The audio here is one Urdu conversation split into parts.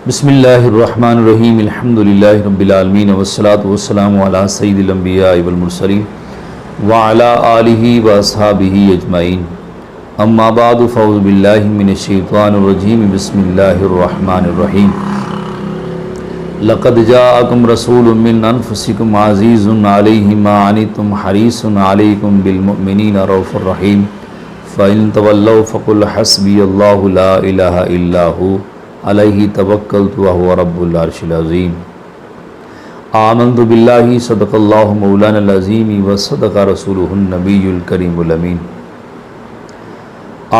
بسم اللہ الرحمن الرحیم الحمدللہ رب العالمین والصلاة والسلام علی سید الانبیاء والمرسلین وعلی آلہ واصحابہ اجمعین اما بعد فاعوذ باللہ من الشیطان الرجیم بسم اللہ الرحمن الرحیم لقد جاءکم رسول من انفسکم عزیز علیہ ما عنتم حریص علیکم بالمؤمنین رؤوف الرحیم فإن تولوا فقل حسبی اللہ لا الہ الا ہو علیہ توکلت وہو رب العرش العظیم آمنت باللہ صدق اللہ مولانا العظیم وصدق رسولہ النبی الکریم الامین۔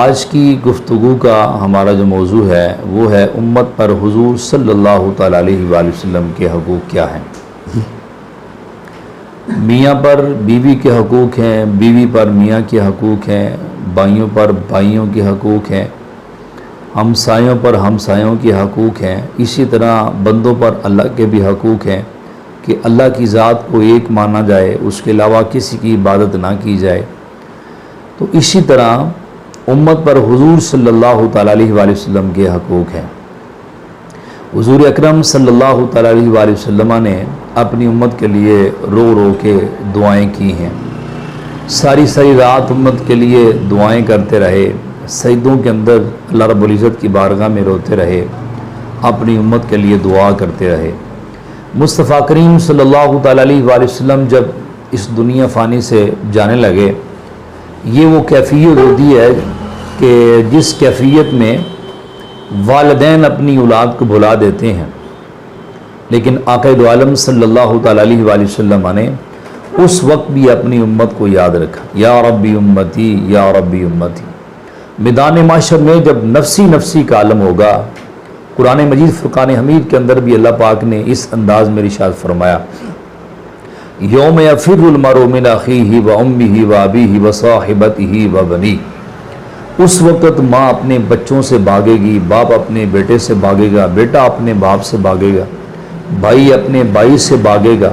آج کی گفتگو کا ہمارا جو موضوع ہے وہ ہے امت پر حضور صلی اللہ تعالیٰ علیہ وآلہ وسلم کے حقوق کیا ہیں۔ میاں پر بیوی کے حقوق ہیں، بیوی پر میاں کے حقوق ہیں، بھائیوں پر بھائیوں کے حقوق ہیں، ہمسایوں پر ہمسایوں کے حقوق ہیں، اسی طرح بندوں پر اللہ کے بھی حقوق ہیں کہ اللہ کی ذات کو ایک مانا جائے، اس کے علاوہ کسی کی عبادت نہ کی جائے۔ تو اسی طرح امت پر حضور صلی اللہ تعالیٰ علیہ وآلہ وسلم کے حقوق ہیں۔ حضور اکرم صلی اللہ تعالیٰ علیہ وآلہ وسلم نے اپنی امت کے لیے رو رو کے دعائیں کی ہیں، ساری رات امت کے لیے دعائیں کرتے رہے، سجدوں کے اندر اللہ رب العزت کی بارگاہ میں روتے رہے، اپنی امت کے لیے دعا کرتے رہے۔ مصطفیٰ کریم صلی اللہ تعالیٰ علیہ وآلہ وسلم جب اس دنیا فانی سے جانے لگے، یہ وہ کیفیت ہوتی ہے کہ جس کیفیت میں والدین اپنی اولاد کو بھلا دیتے ہیں، لیکن آقا دو عالم صلی اللہ تعالیٰ علیہ وآلہ وسلم نے اس وقت بھی اپنی امت کو یاد رکھا، یا ربی امتی یا ربی امتی۔ میدان محشر میں جب نفسی کا عالم ہوگا، قرآن مجید فرقان حمید کے اندر بھی اللہ پاک نے اس انداز میں ارشاد فرمایا، یوم یفر المرء من اخیہ و امہ و ابیہ و صاحبتہ و بنیہ۔ اس وقت ماں اپنے بچوں سے بھاگے گی، باپ اپنے بیٹے سے بھاگے گا، بیٹا اپنے باپ سے بھاگے گا، بھائی اپنے بھائی سے بھاگے گا۔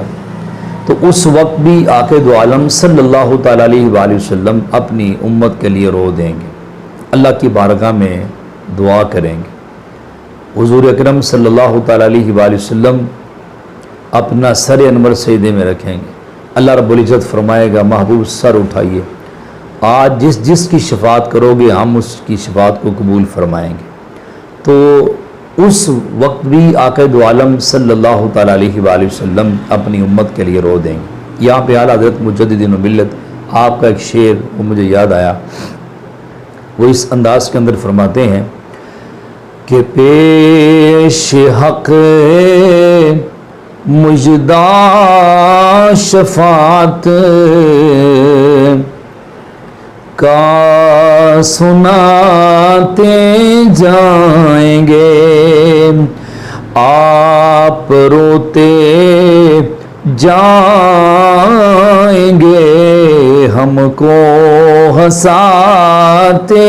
تو اس وقت بھی آقا دو عالم صلی اللہ تعالیٰ علیہ وآلہ وسلم اپنی امت کے لیے رو دیں گے، اللہ کی بارگاہ میں دعا کریں گے۔ حضور اکرم صلی اللہ تعالیٰ علیہ وآلہ وسلم اپنا سر انور سجدے میں رکھیں گے، اللہ رب العزت فرمائے گا محبوب سر اٹھائیے، آج جس کی شفاعت کرو گے ہم اس کی شفاعت کو قبول فرمائیں گے۔ تو اس وقت بھی آقا دو عالم صلی اللہ تعالیٰ علیہ وآلہ وسلم اپنی امت کے لیے رو دیں گے۔ یہاں پہ اعلیٰ حضرت مجدد ملت آپ کا ایک شعر وہ مجھے یاد آیا، وہ اس انداز کے اندر فرماتے ہیں کہ پیش حق مجدہ شفاعت کا سناتے جائیں گے، آپ روتے جائیں گے، ہم کو ہنساتے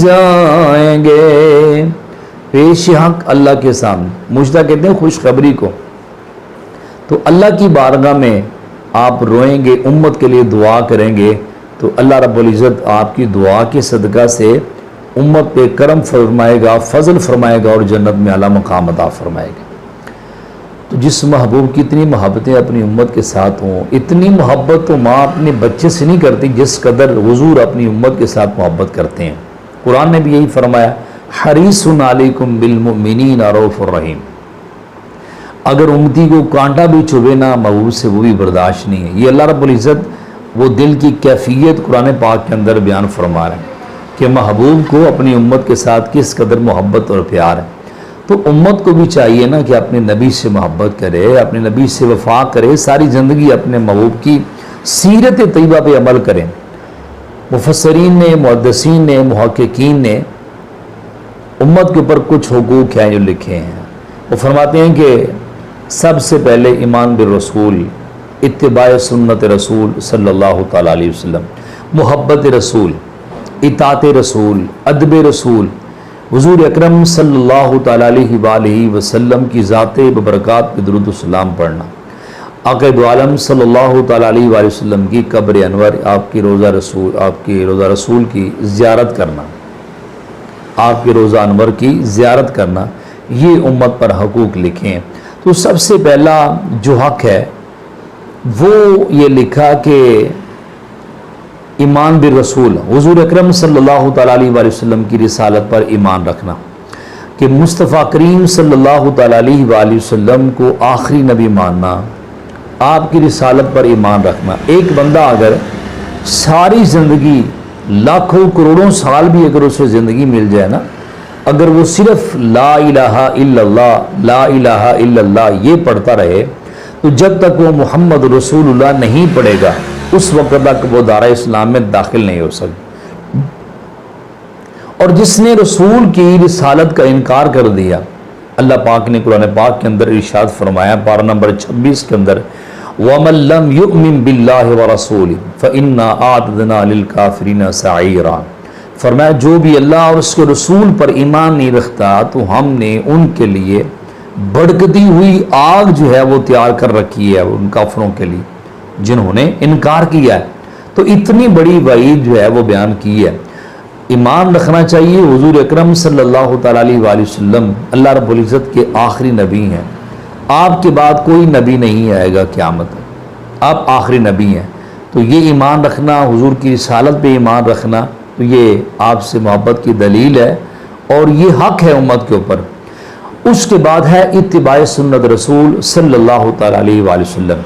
جائیں گے۔ پیش حق اللہ کے سامنے، مجدہ کہتے ہیں خوشخبری کو، تو اللہ کی بارگاہ میں آپ روئیں گے، امت کے لیے دعا کریں گے، تو اللہ رب العزت آپ کی دعا کے صدقہ سے امت پہ کرم فرمائے گا، فضل فرمائے گا اور جنت میں اعلیٰ مقام عطا فرمائے گا۔ تو جس محبوب کی اتنی محبتیں اپنی امت کے ساتھ ہوں، اتنی محبت تو ماں اپنے بچے سے نہیں کرتی جس قدر حضور اپنی امت کے ساتھ محبت کرتے ہیں۔ قرآن نے بھی یہی فرمایا، حریص علیکم بالمؤمنین رؤوف الرحیم۔ اگر امتی کو کانٹا بھی چبھے نا محبوب سے وہ بھی برداشت نہیں ہے۔ یہ اللہ رب العزت وہ دل کی کیفیت قرآن پاک کے اندر بیان فرما رہے ہیں کہ محبوب کو اپنی امت کے ساتھ کس قدر محبت اور پیار ہے۔ تو امت کو بھی چاہیے نا کہ اپنے نبی سے محبت کرے، اپنے نبی سے وفا کرے، ساری زندگی اپنے محبوب کی سیرت طیبہ پہ عمل کریں۔ مفسرین نے، محدثین نے، محققین نے امت کے اوپر کچھ حقوق ہیں جو لکھے ہیں۔ وہ فرماتے ہیں کہ سب سے پہلے ایمان بالرسول، اتباع سنت رسول صلی اللہ تعالیٰ علیہ وسلم، محبت رسول، اطاعت رسول، ادب رسول، حضور اکرم صلی اللہ تعالیٰ علیہ وآلہ وسلم کی ذات ببرکات پہ درود و سلام پڑھنا، آقا دو عالم صلی اللہ تعالیٰ علیہ وآلہ وسلم کی قبر انور، آپ کی روضہ رسول کی زیارت کرنا، آپ کے روضہ انور کی زیارت کرنا، یہ امت پر حقوق لکھے ہیں۔ تو سب سے پہلا جو حق ہے وہ یہ لکھا کہ ایمان بالرسول، حضور اکرم صلی اللہ تعالیٰ علیہ وآلہ وسلم کی رسالت پر ایمان رکھنا، کہ مصطفیٰ کریم صلی اللہ تعالیٰ علیہ وآلہ وسلم کو آخری نبی ماننا، آپ کی رسالت پر ایمان رکھنا۔ ایک بندہ اگر ساری زندگی لاکھوں کروڑوں سال بھی اگر اسے زندگی مل جائے نا، اگر وہ صرف لا الہ الا اللہ لا الہ الا اللہ یہ پڑھتا رہے، تو جب تک وہ محمد رسول اللہ نہیں پڑھے گا اس وقت تک وہ دارہ اسلام میں داخل نہیں ہو سکتا۔ اور جس نے رسول کی رسالت کا انکار کر دیا، اللہ پاک نے قرآن پاک کے اندر ارشاد فرمایا پارہ نمبر 26 کے اندر، وَمَن لَّمْ يُؤْمِن بِاللَّهِ وَرَسُولِهِ فَإِنَّا أَعْتَدْنَا لِلْكَافِرِينَ سَعِيرًا، فرمایا جو بھی اللہ اور اس کے رسول پر ایمان نہیں رکھتا تو ہم نے ان کے لیے بھڑکتی ہوئی آگ جو ہے وہ تیار کر رکھی ہے ان کافروں کے لیے جنہوں نے انکار کیا ہے۔ تو اتنی بڑی وعید جو ہے وہ بیان کی ہے۔ ایمان رکھنا چاہیے، حضور اکرم صلی اللہ تعالیٰ علیہ وآلہ وسلم اللہ رب العزت کے آخری نبی ہیں، آپ کے بعد کوئی نبی نہیں آئے گا قیامت، آپ آخری نبی ہیں۔ تو یہ ایمان رکھنا، حضور کی رسالت پہ ایمان رکھنا، تو یہ آپ سے محبت کی دلیل ہے اور یہ حق ہے امت کے اوپر۔ اس کے بعد ہے اتباع سنت رسول صلی اللہ تعالیٰ علیہ وآلہ وسلم،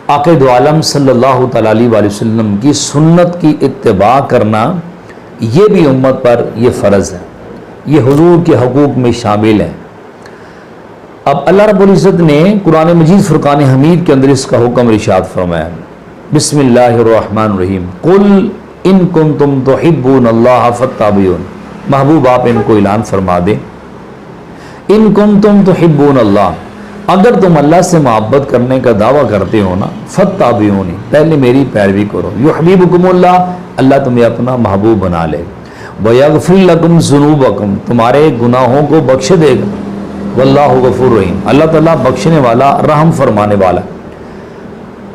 آقا دو عالم صلی اللہ تعالیٰ علیہ وآلہ وسلم کی سنت کی اتباع کرنا، یہ بھی امت پر یہ فرض ہے، یہ حضور کے حقوق میں شامل ہے۔ اب اللہ رب العزت نے قرآن مجید فرقان حمید کے اندر اس کا حکم ارشاد فرمایا، بسم اللہ الرحمن الرحیم، قل ان کنتم تحبون اللہ فاتبعون، محبوب آپ ان کو اعلان فرما دیں، ان کنتم تحبون اللہ، اگر تم اللہ سے محبت کرنے کا دعویٰ کرتے ہو نا، فاتبعونی، پہلے میری پیروی کرو، یحببکم اللہ، اللہ تمہیں اپنا محبوب بنا لے، ویغفر لکم ذنوبکم، تمہارے گناہوں کو بخش دے گا، واللہ غفور رحیم، اللہ تعالیٰ بخشنے والا رحم فرمانے والا۔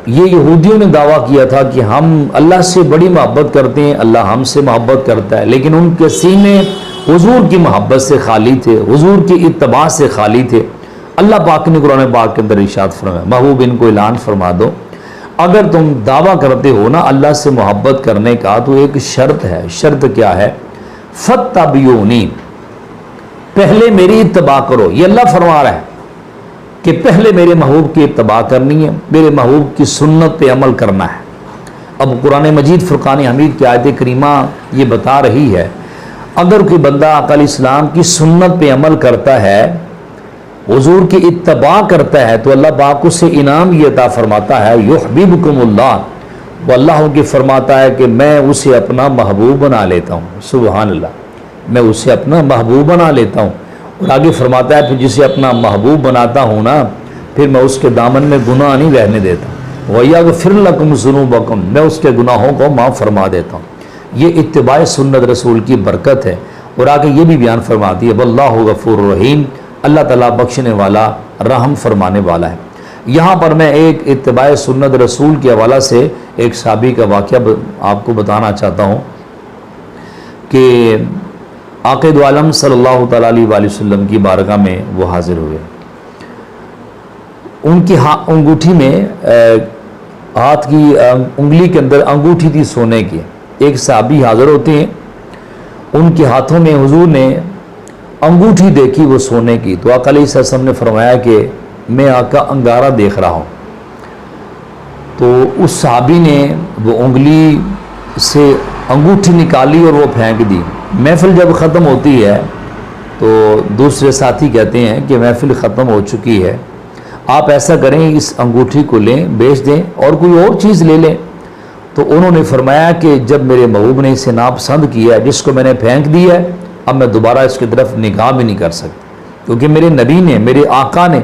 یہ یہودیوں نے دعویٰ کیا تھا کہ ہم اللہ سے بڑی محبت کرتے ہیں، اللہ ہم سے محبت کرتا ہے، لیکن ان کے سینے حضور کی محبت سے خالی تھے، حضور کی اتباع سے خالی تھے۔ اللہ پاک نے قرآن پاک کے اندر ارشاد فرمایا، محبوب ان کو اعلان فرما دو، اگر تم دعویٰ کرتے ہو نا اللہ سے محبت کرنے کا، تو ایک شرط ہے، شرط کیا ہے؟ فاتبعونی، پہلے میری اتباع کرو۔ یہ اللہ فرما رہا ہے کہ پہلے میرے محبوب کی اتباع کرنی ہے، میرے محبوب کی سنت پہ عمل کرنا ہے۔ اب قرآن مجید فرقان حمید کی آیت کریمہ یہ بتا رہی ہے، اگر کوئی بندہ آقا علیہ السلام کی سنت پہ عمل کرتا ہے، حضور کی اتباع کرتا ہے، تو اللہ پاک اس سے انعام یہ عطا فرماتا ہے، یحببکم اللہ، وہ اللہ کی فرماتا ہے کہ میں اسے اپنا محبوب بنا لیتا ہوں، سبحان اللہ، میں اسے اپنا محبوب بنا لیتا ہوں۔ اور آگے فرماتا ہے پھر جسے اپنا محبوب بناتا ہوں نا، پھر میں اس کے دامن میں گناہ نہیں رہنے دیتا، وَيَغْفِرْ لَكُمْ ذُنُوبَكُمْ، میں اس کے گناہوں کو معاف فرما دیتا ہوں۔ یہ اتباع سنت رسول کی برکت ہے۔ اور آگے یہ بھی بیان فرماتی ہے، وَاللَّهُ غَفُورٌ رَحِيمٌ، اللہ تعالیٰ بخشنے والا رحم فرمانے والا ہے۔ یہاں پر میں ایک اتباع سنت رسول کے حوالہ سے ایک صحابی کا واقعہ آپ کو بتانا چاہتا ہوں کہ آقا دو عالم صلی اللہ تعالیٰ علیہ وآلہ وسلم کی بارگاہ میں وہ حاضر ہوئے، ان کی انگوٹھی میں ہاتھ کی انگلی کے اندر انگوٹھی تھی سونے کی۔ ایک صحابی حاضر ہوتے ہیں، ان کے ہاتھوں میں حضور نے انگوٹھی دیکھی وہ سونے کی، تو آقا علیہ السلام نے فرمایا کہ میں آقا انگارہ دیکھ رہا ہوں۔ تو اس صحابی نے وہ انگلی سے انگوٹھی نکالی اور وہ پھینک دی۔ محفل جب ختم ہوتی ہے تو دوسرے ساتھی کہتے ہیں کہ محفل ختم ہو چکی ہے، آپ ایسا کریں اس انگوٹھی کو لیں، بیچ دیں اور کوئی اور چیز لے لیں۔ تو انہوں نے فرمایا کہ جب میرے محبوب نے اسے ناپسند کیا ہے، جس کو میں نے پھینک دیا ہے، اب میں دوبارہ اس کی طرف نگاہ بھی نہیں کر سکتا، کیونکہ میرے نبی نے، میرے آقا نے،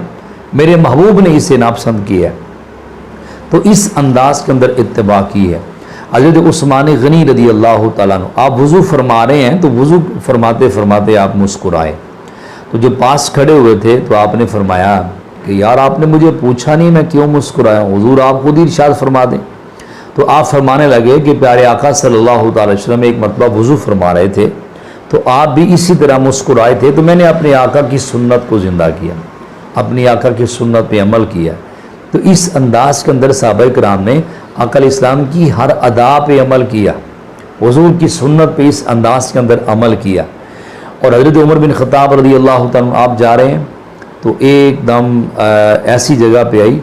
میرے محبوب نے اسے ناپسند کیا ہے۔ تو اس انداز کے اندر اتباع کی ہے۔ حضرت عثمان غنی رضی اللہ تعالیٰ عنہ، آپ وضو فرما رہے ہیں تو وضو فرماتے فرماتے آپ مسکرائے، تو جو پاس کھڑے ہوئے تھے تو آپ نے فرمایا کہ یار آپ نے مجھے پوچھا نہیں میں کیوں مسکرایا ہوں، حضور آپ خود ہی ارشاد فرما دیں۔ تو آپ فرمانے لگے کہ پیارے آقا صلی اللہ تعالی وسلم ایک مرتبہ وضو فرما رہے تھے، تو آپ بھی اسی طرح مسکرائے تھے، تو میں نے اپنے آقا کی سنت کو زندہ کیا، اپنی آقا کی سنت پہ عمل کیا۔ تو اس انداز کے اندر صحابہ کرام نے آقا علیہ السلام کی ہر ادا پہ عمل کیا، حضور کی سنت پہ اس انداز کے اندر عمل کیا۔ اور حضرت عمر بن خطاب رضی اللہ تعالیٰ آپ جا رہے ہیں تو ایک دم ایسی جگہ پہ آئی،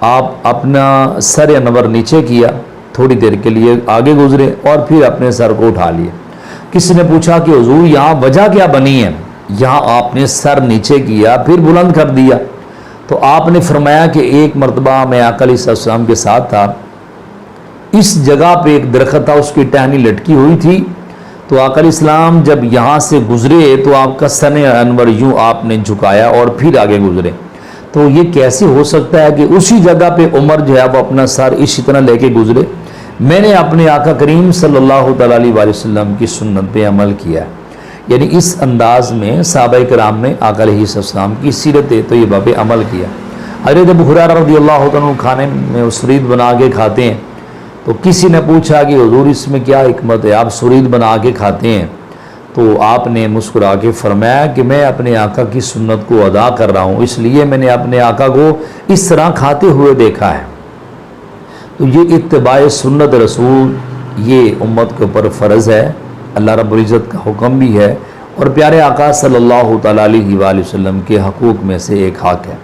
آپ اپنا سر انور نیچے کیا، تھوڑی دیر کے لیے آگے گزرے اور پھر اپنے سر کو اٹھا لیے۔ کسی نے پوچھا کہ حضور یہاں وجہ کیا بنی ہے، یہاں آپ نے سر نیچے کیا پھر بلند کر دیا؟ تو آپ نے فرمایا کہ ایک مرتبہ میں آقا علیہ السلام کے ساتھ تھا، اس جگہ پہ ایک درخت تھا، اس کی ٹہنی لٹکی ہوئی تھی، تو آقا علیہ السلام جب یہاں سے گزرے تو آپ کا سر انور یوں آپ نے جھکایا اور پھر آگے گزرے۔ تو یہ کیسے ہو سکتا ہے کہ اسی جگہ پہ عمر جو ہے وہ اپنا سر اسی طرح لے کے گزرے؟ میں نے اپنے آقا کریم صلی اللہ تعالیٰ علیہ وسلم کی سنت پہ عمل کیا، یعنی اس انداز میں صحابہ کرام نے آقا علیہ السلام کی سیرت طیبہ پہ عمل کیا۔ حضرت ابو ہریرہ رضی اللہ عنہ کھانے میں سرید بنا کے کھاتے ہیں، تو کسی نے پوچھا کہ حضور اس میں کیا حکمت ہے، آپ سرید بنا کے کھاتے ہیں؟ تو آپ نے مسکرا کے فرمایا کہ میں اپنے آقا کی سنت کو ادا کر رہا ہوں، اس لیے میں نے اپنے آقا کو اس طرح کھاتے ہوئے دیکھا ہے۔ تو یہ اتباع سنت رسول یہ امت کے اوپر فرض ہے، اللہ رب العزت کا حکم بھی ہے، اور پیارے آقا صلی اللہ تعالیٰ علیہ وآلہ وسلم کے حقوق میں سے ایک حق ہے۔